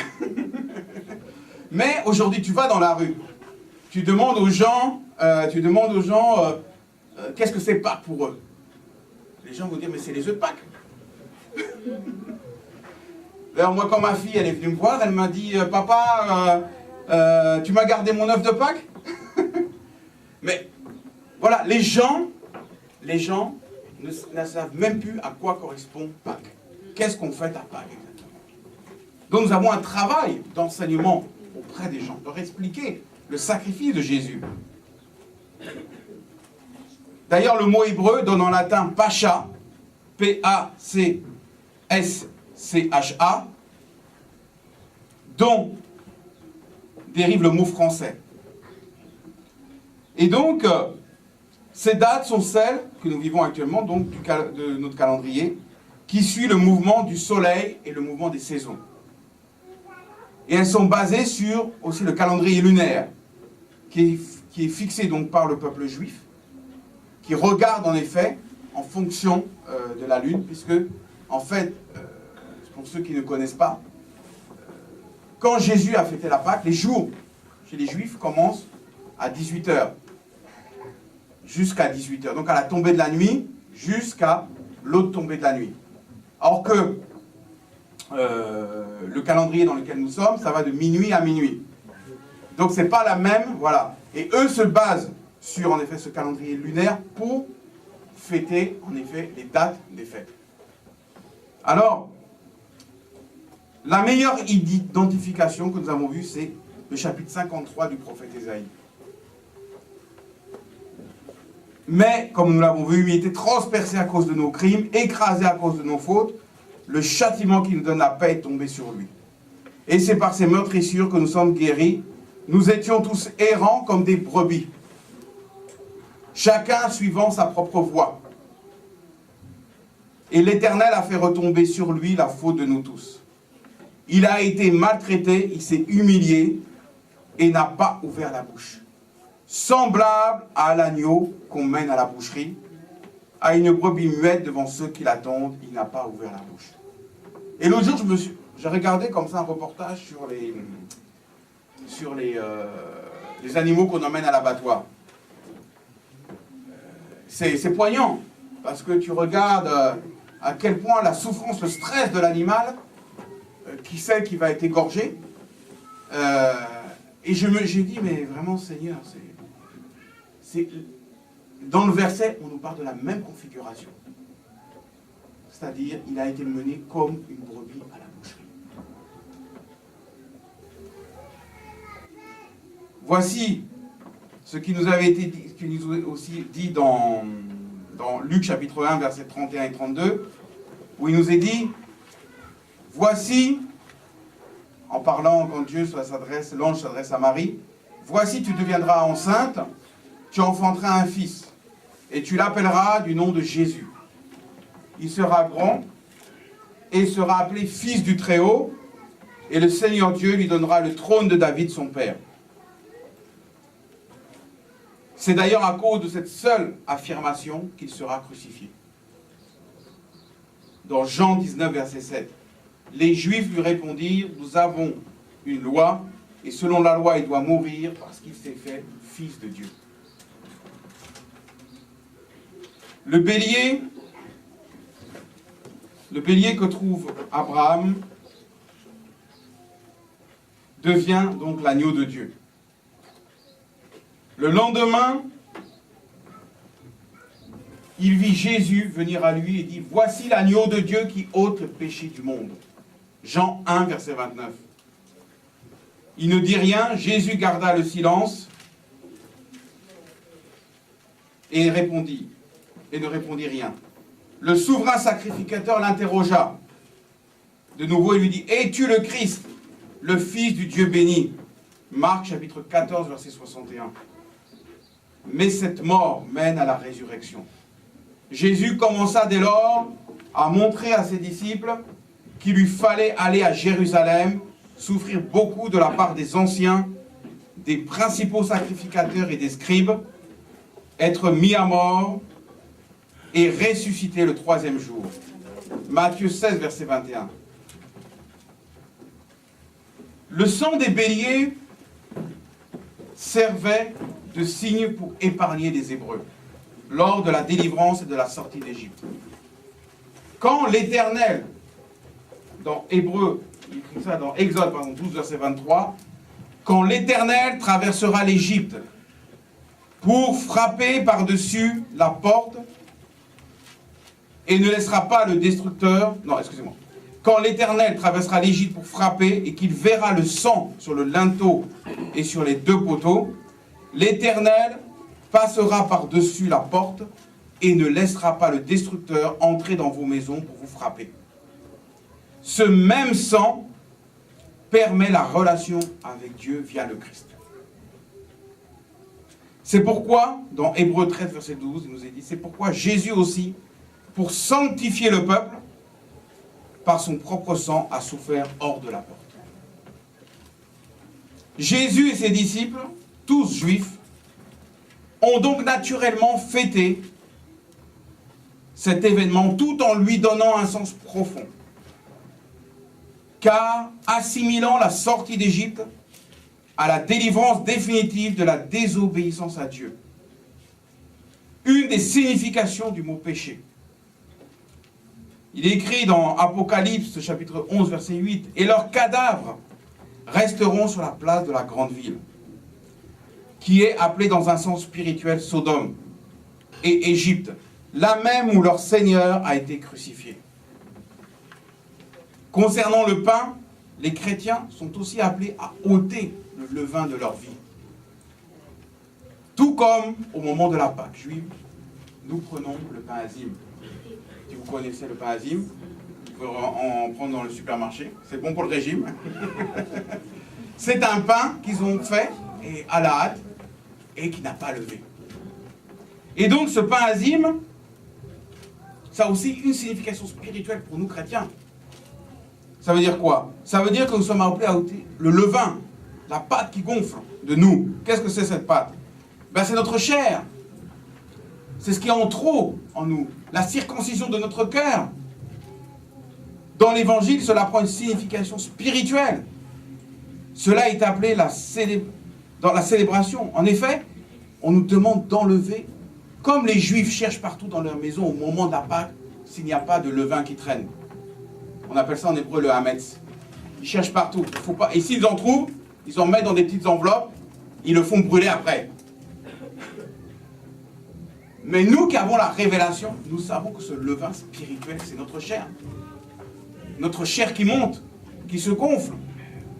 mais aujourd'hui tu vas dans la rue, tu demandes aux gens, qu'est-ce que c'est Pâques pour eux? Les gens vont dire, mais c'est les œufs de Pâques. D'ailleurs, moi, quand ma fille elle est venue me voir, elle m'a dit, papa, tu m'as gardé mon œuf de Pâques? Mais voilà, les gens ne savent même plus à quoi correspond Pâques. Qu'est-ce qu'on fait à Pâques exactement? Donc nous avons un travail d'enseignement auprès des gens, de leur expliquer le sacrifice de Jésus. D'ailleurs, le mot hébreu donne en latin Pacha, P-A-C-S-C-H-A, dont dérive le mot français. Et donc, ces dates sont celles que nous vivons actuellement, donc de notre calendrier, qui suit le mouvement du soleil et le mouvement des saisons. Et elles sont basées sur aussi le calendrier lunaire, qui est fixé donc par le peuple juif, qui regarde en effet en fonction de la lune, puisque, en fait, pour ceux qui ne connaissent pas, quand Jésus a fêté la Pâque, les jours chez les Juifs commencent à 18h, jusqu'à 18h. Donc à la tombée de la nuit, jusqu'à l'autre tombée de la nuit. Alors que le calendrier dans lequel nous sommes, ça va de minuit à minuit. Donc c'est pas la même, voilà. Et eux se basent sur, en effet, ce calendrier lunaire pour fêter, en effet, les dates des fêtes. Alors, la meilleure identification que nous avons vue, c'est le chapitre 53 du prophète Ésaïe. Mais, comme nous l'avons vu, il était transpercé à cause de nos crimes, écrasé à cause de nos fautes. Le châtiment qui nous donne la paix est tombé sur lui. Et c'est par ses meurtrissures que nous sommes guéris. Nous étions tous errants comme des brebis, chacun suivant sa propre voie. Et l'Éternel a fait retomber sur lui la faute de nous tous. Il a été maltraité, il s'est humilié et n'a pas ouvert la bouche. Semblable à l'agneau qu'on mène à la boucherie, à une brebis muette devant ceux qui l'attendent, il n'a pas ouvert la bouche. Et l'autre jour, j'ai regardé comme ça un reportage sur les animaux qu'on emmène à l'abattoir. C'est poignant, parce que tu regardes à quel point la souffrance, le stress de l'animal, qui sait qu'il va être égorgé. Et j'ai dit, mais vraiment, Seigneur, dans le verset, on nous parle de la même configuration. C'est-à-dire, il a été mené comme une brebis à la boucherie. Voici ce qui nous avait été dit, ce qui nous est aussi dit dans Luc chapitre 1, versets 31 et 32, où il nous est dit, voici, en parlant quand l'ange s'adresse à Marie, voici tu deviendras enceinte, tu enfanteras un fils, et tu l'appelleras du nom de Jésus. Il sera grand et sera appelé fils du Très-Haut, et le Seigneur Dieu lui donnera le trône de David son père. C'est d'ailleurs à cause de cette seule affirmation qu'il sera crucifié. Dans Jean 19, verset 7, les Juifs lui répondirent, nous avons une loi, et selon la loi, il doit mourir parce qu'il s'est fait fils de Dieu. Le bélier que trouve Abraham devient donc l'agneau de Dieu. Le lendemain, il vit Jésus venir à lui et dit « Voici l'agneau de Dieu qui ôte le péché du monde. » Jean 1, verset 29. Il ne dit rien, Jésus garda le silence et ne répondit rien. Le souverain sacrificateur l'interrogea. De nouveau, il lui dit « Es-tu le Christ, le Fils du Dieu béni ?» Marc chapitre 14, verset 61. Mais cette mort mène à la résurrection. Jésus commença dès lors à montrer à ses disciples qu'il lui fallait aller à Jérusalem, souffrir beaucoup de la part des anciens, des principaux sacrificateurs et des scribes, être mis à mort et ressusciter le troisième jour. Matthieu 16, verset 21. Le sang des béliers servait de signe pour épargner les Hébreux lors de la délivrance et de la sortie d'Égypte. Quand l'Éternel, dans Hébreu, il écrit ça dans Exode 12, verset 23, quand l'Éternel traversera l'Égypte pour frapper par-dessus la porte et ne laissera pas le destructeur, quand l'Éternel traversera l'Égypte pour frapper et qu'il verra le sang sur le linteau et sur les deux poteaux, l'Éternel passera par-dessus la porte et ne laissera pas le destructeur entrer dans vos maisons pour vous frapper. Ce même sang permet la relation avec Dieu via le Christ. C'est pourquoi, dans Hébreux 13, verset 12, il nous est dit, c'est pourquoi Jésus aussi, pour sanctifier le peuple, par son propre sang, a souffert hors de la porte. Jésus et ses disciples, tous juifs, ont donc naturellement fêté cet événement tout en lui donnant un sens profond. Car assimilant la sortie d'Égypte à la délivrance définitive de la désobéissance à Dieu, une des significations du mot péché, Il est écrit dans Apocalypse, chapitre 11, verset 8, « Et leurs cadavres resteront sur la place de la grande ville, qui est appelée dans un sens spirituel Sodome et Égypte, là même où leur Seigneur a été crucifié. » Concernant le pain, les chrétiens sont aussi appelés à ôter le levain de leur vie. Tout comme au moment de la Pâque juive, nous prenons le pain azim. Si vous connaissez le pain azim, vous pouvez en prendre dans le supermarché. C'est bon pour le régime. C'est un pain qu'ils ont fait à la hâte et qui n'a pas levé. Et donc ce pain azim, ça a aussi une signification spirituelle pour nous chrétiens. Ça veut dire quoi? Ça veut dire que nous sommes appelés à ôter le levain, la pâte qui gonfle de nous. Qu'est-ce que c'est cette pâte? Ben, c'est notre chair. C'est ce qui est en trop en nous. La circoncision de notre cœur. Dans l'évangile, cela prend une signification spirituelle. Cela est appelé dans la célébration. En effet, on nous demande d'enlever, comme les Juifs cherchent partout dans leur maison au moment de la Pâque, s'il n'y a pas de levain qui traîne. On appelle ça en hébreu le hametz. Ils cherchent partout. Il faut pas... Et s'ils en trouvent, ils en mettent dans des petites enveloppes, ils le font brûler après. Mais nous qui avons la révélation, nous savons que ce levain spirituel, c'est notre chair. Notre chair qui monte, qui se gonfle,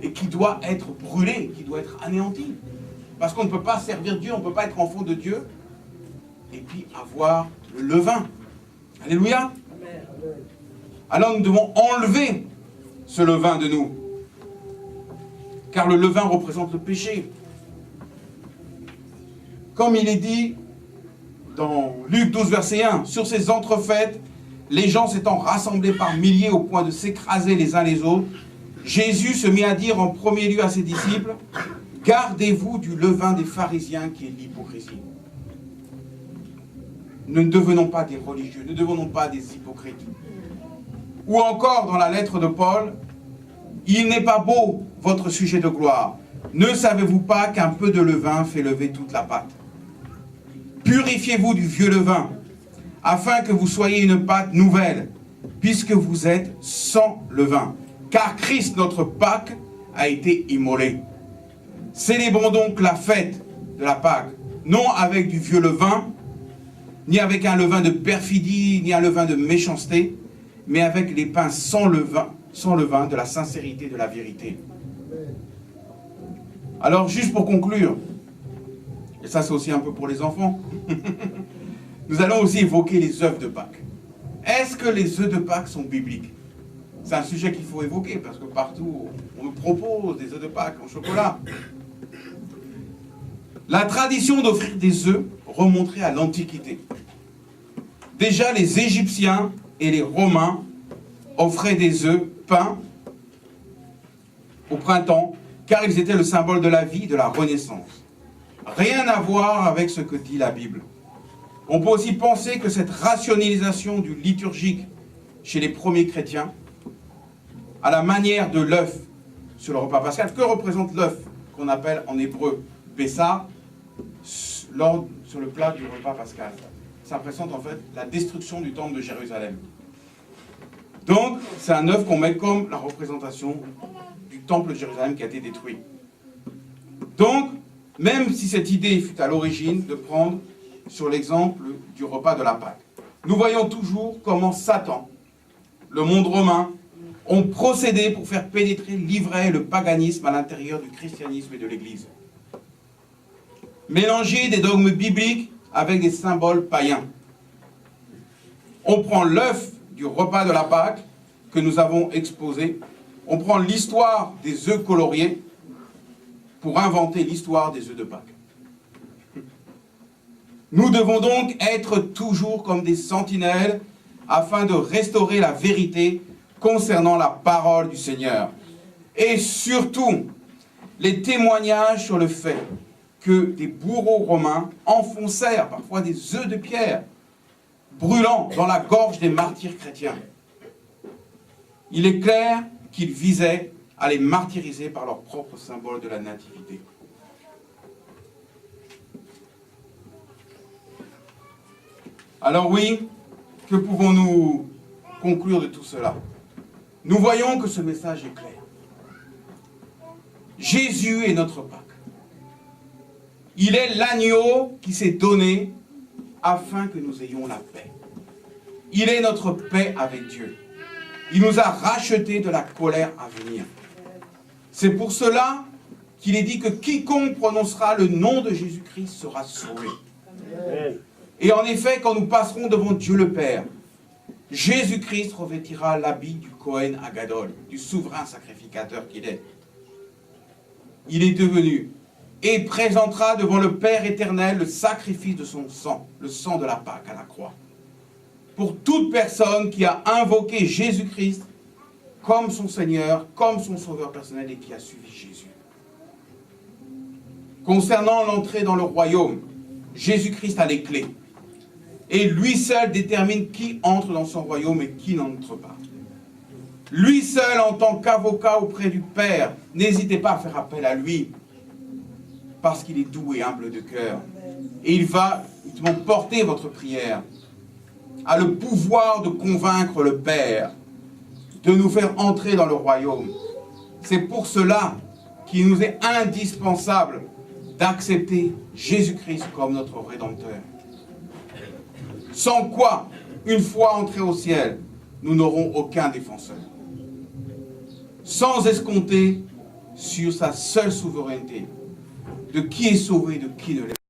et qui doit être brûlée, qui doit être anéantie. Parce qu'on ne peut pas servir Dieu, on ne peut pas être enfant de Dieu, et puis avoir le levain. Alléluia. Alors nous devons enlever ce levain de nous. Car le levain représente le péché. Comme il est dit dans Luc 12, verset 1, « Sur ces entrefaites, les gens s'étant rassemblés par milliers au point de s'écraser les uns les autres, Jésus se mit à dire en premier lieu à ses disciples, « Gardez-vous du levain des pharisiens qui est l'hypocrisie. » Ne devenons pas des religieux, ne devenons pas des hypocrites. Ou encore dans la lettre de Paul, « Il n'est pas beau votre sujet de gloire. Ne savez-vous pas qu'un peu de levain fait lever toute la pâte? Purifiez-vous du vieux levain, afin que vous soyez une pâte nouvelle, puisque vous êtes sans levain. Car Christ, notre Pâque, a été immolé. Célébrons donc la fête de la Pâque, non avec du vieux levain, ni avec un levain de perfidie, ni un levain de méchanceté, mais avec les pains sans levain de la sincérité de la vérité. » Alors, juste pour conclure, et ça c'est aussi un peu pour les enfants, nous allons aussi évoquer les œufs de Pâques. Est-ce que les œufs de Pâques sont bibliques? C'est un sujet qu'il faut évoquer, parce que partout, on nous propose des œufs de Pâques en chocolat. La tradition d'offrir des œufs remonterait à l'Antiquité. Déjà, les Égyptiens et les Romains offraient des œufs peints au printemps, car ils étaient le symbole de la vie, de la renaissance. Rien à voir avec ce que dit la Bible. On peut aussi penser que cette rationalisation du liturgique chez les premiers chrétiens, à la manière de l'œuf sur le repas pascal, que représente l'œuf qu'on appelle en hébreu Bessa sur le plat du repas pascal? Ça représente en fait la destruction du temple de Jérusalem. Donc, c'est un œuf qu'on met comme la représentation du temple de Jérusalem qui a été détruit. Donc, même si cette idée fut à l'origine de prendre sur l'exemple du repas de la Pâque, nous voyons toujours comment Satan, le monde romain, ont procédé pour faire pénétrer l'ivraie et le paganisme à l'intérieur du christianisme et de l'Église. Mélanger des dogmes bibliques avec des symboles païens. On prend l'œuf du repas de la Pâque que nous avons exposé, on prend l'histoire des œufs coloriés pour inventer l'histoire des œufs de Pâques. Nous devons donc être toujours comme des sentinelles afin de restaurer la vérité concernant la parole du Seigneur. Et surtout, les témoignages sur le fait que des bourreaux romains enfoncèrent parfois des œufs de pierre brûlant dans la gorge des martyrs chrétiens. Il est clair qu'ils visaient à les martyriser par leur propre symbole de la nativité. Alors oui, que pouvons-nous conclure de tout cela, nous voyons que ce message est clair. Jésus est notre Pâques. Il est l'agneau qui s'est donné afin que nous ayons la paix. Il est notre paix avec Dieu. Il nous a rachetés de la colère à venir. C'est pour cela qu'il est dit que quiconque prononcera le nom de Jésus-Christ sera sauvé. Amen. Et en effet, quand nous passerons devant Dieu le Père, Jésus-Christ revêtira l'habit du Kohen Agadol, du souverain sacrificateur qu'il est. Il est devenu et présentera devant le Père éternel le sacrifice de son sang, le sang de la Pâque à la croix. Pour toute personne qui a invoqué Jésus-Christ comme son Seigneur, comme son Sauveur personnel et qui a suivi Jésus. Concernant l'entrée dans le royaume, Jésus-Christ a les clés. Et lui seul détermine qui entre dans son royaume et qui n'entre pas. Lui seul, en tant qu'avocat auprès du Père, n'hésitez pas à faire appel à lui, parce qu'il est doux et humble de cœur. Et il va porter votre prière, a le pouvoir de convaincre le Père, de nous faire entrer dans le royaume. C'est pour cela qu'il nous est indispensable d'accepter Jésus-Christ comme notre Rédempteur. Sans quoi, une fois entrés au ciel, nous n'aurons aucun défenseur. Sans escompter sur sa seule souveraineté, de qui est sauvé, de qui ne l'est pas.